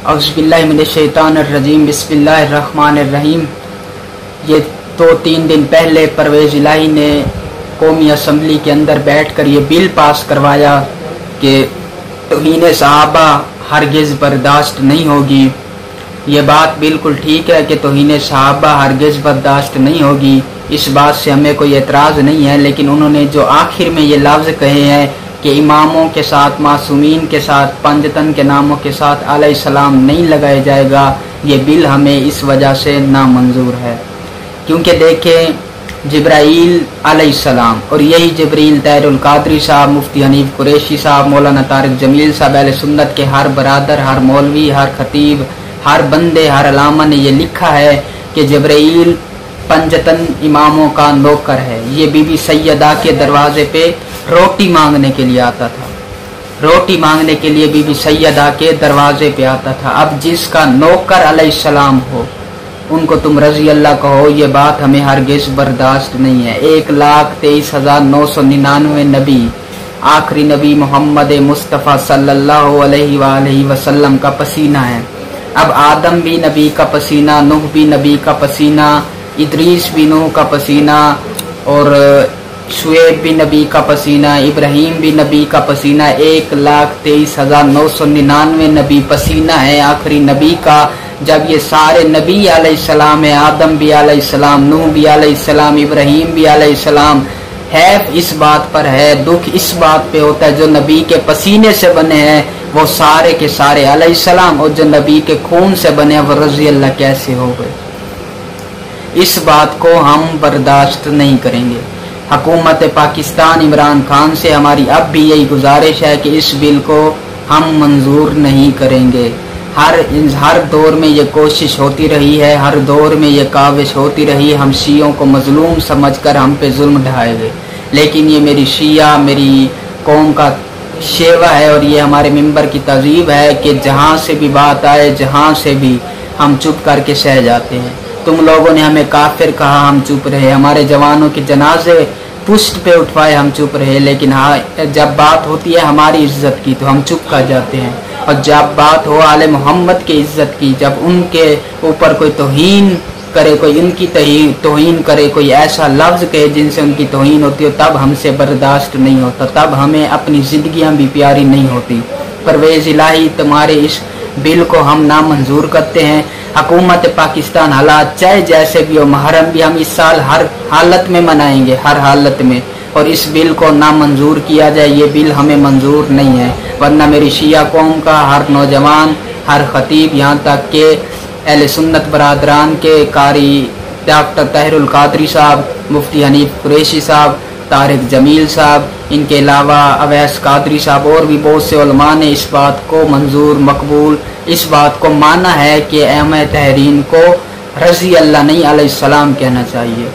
औज़ुबिल्लाहिमिनश्शैतानिर्रजीम बिस्मिल्लाहिर्रहमानिर्रहीम। ये 2-3 दिन पहले परवेज़ इलाही ने कौमी असम्बली के अंदर बैठकर ये बिल पास करवाया कि तौहीन सहाबा हरगिज़ बर्दाश्त नहीं होगी। ये बात बिल्कुल ठीक है कि तौहीन सहाबा हरगिज़ बर्दाश्त नहीं होगी, इस बात से हमें कोई एतराज़ नहीं है। लेकिन उन्होंने जो आखिर में ये लफ्ज़ कहे हैं कि इमामों के साथ, मासूमीन के साथ, पंजतन के नामों के साथ अलैहिस्सलाम नहीं लगाया जाएगा, ये बिल हमें इस वजह से नामंजूर है। क्योंकि देखें जिब्राईल अलैहिस्सलाम और यही जिब्रील ताहिरुल कादरी साहब, मुफ्ती हनीफ कुरैशी साहब, मौलाना तारिक जमील साहब, अहले सुन्नत के हर बरादर, हर मौलवी, हर खतीब, हर बंदे, हर अलामा ने ये लिखा है कि जिब्राईल पंजतन इमामों का नौकर है। ये बीबी सैयदा के दरवाजे पे रोटी मांगने के लिए आता था, रोटी मांगने के लिए बीबी सैयदा के दरवाजे पे आता था। अब जिसका नौकर अलैहिस्सलाम हो उनको तुम रजी अल्लाह कहो, ये बात हमें हरगिज़ बर्दाश्त नहीं है। 1,23,999 नबी, आखिरी नबी मोहम्मद मुस्तफ़ा सल्लल्लाहु अलैहि वसल्लम का पसीना है। अब आदम भी नबी का पसीना, नूह भी नबी का पसीना, इदरीस भी नूह का पसीना, और शुएब भी नबी का पसीना, इब्राहीम भी नबी का पसीना। 1,23,999 नबी पसीना है आखिरी नबी का। जब ये सारे नबी अलैहिस्सलाम है, आदम भी अलैहिस्सलाम, नूह भी अलैहिस्सलाम, इब्राहीम भी अलैहिस्सलाम, है इस बात पर है, दुख इस बात पे होता है जो नबी के पसीने से बने हैं वो सारे के सारे अलैहिस्सलाम, और जो नबी के खून से बने हैं वो रज़ी अल्लाह कैसे हो गए। इस बात को हम बर्दाश्त नहीं करेंगे। हुकूमत पाकिस्तान इमरान खान से हमारी अब भी यही गुजारिश है कि इस बिल को हम मंजूर नहीं करेंगे। हर दौर में ये कोशिश होती रही है, हर दौर में ये काविश होती रही, हम शियों को मजलूम समझकर हम पे जुल्म ढाए गए। लेकिन ये मेरी शिया, मेरी कौम का शेवा है और ये हमारे मिंबर की तहज़ीब है कि जहाँ से भी बात आए, जहाँ से भी हम चुप करके सह जाते हैं। तुम लोगों ने हमें काफिर कहा, हम चुप रहे, हमारे जवानों के जनाजे पुष्ट पे उठवाए, हम चुप रहे। लेकिन हाँ, जब बात होती है हमारी इज्जत की तो हम चुप कर जाते हैं। और जब बात हो आले मोहम्मद की इज्जत की, जब उनके ऊपर कोई तौहीन करे, कोई उनकी तौहीन करे, कोई ऐसा लफ्ज़ कहे जिनसे उनकी तौहीन होती हो, तब हमसे बर्दाश्त नहीं होता, तब हमें अपनी ज़िंदगियाँ भी प्यारी नहीं होती। परवेज़ इलाही तुम्हारे इस बिल को हम नामंजूर करते हैं। हुकूमत पाकिस्तान हालात चाहे जैसे भी हो, मुहर्रम भी हम इस साल हर हालत में मनाएंगे, हर हालत में, और इस बिल को नामंजूर किया जाए। ये बिल हमें मंजूर नहीं है, वरना मेरी शिया कौम का हर नौजवान, हर खतीब, यहाँ तक के अहले सुन्नत बरादरान के कारी डॉक्टर ताहिरुल कादरी साहब, मुफ्ती हनीफ कुरैशी साहब, तारिक जमील साहब, इनके अलावा अवैस कादरी साहब और भी बहुत से उलमा ने इस बात को मंजूर, मकबूल, इस बात को माना है कि अहम तहरीन को रज़ी अल्लाह नहीं अलैहिस्सलाम कहना चाहिए।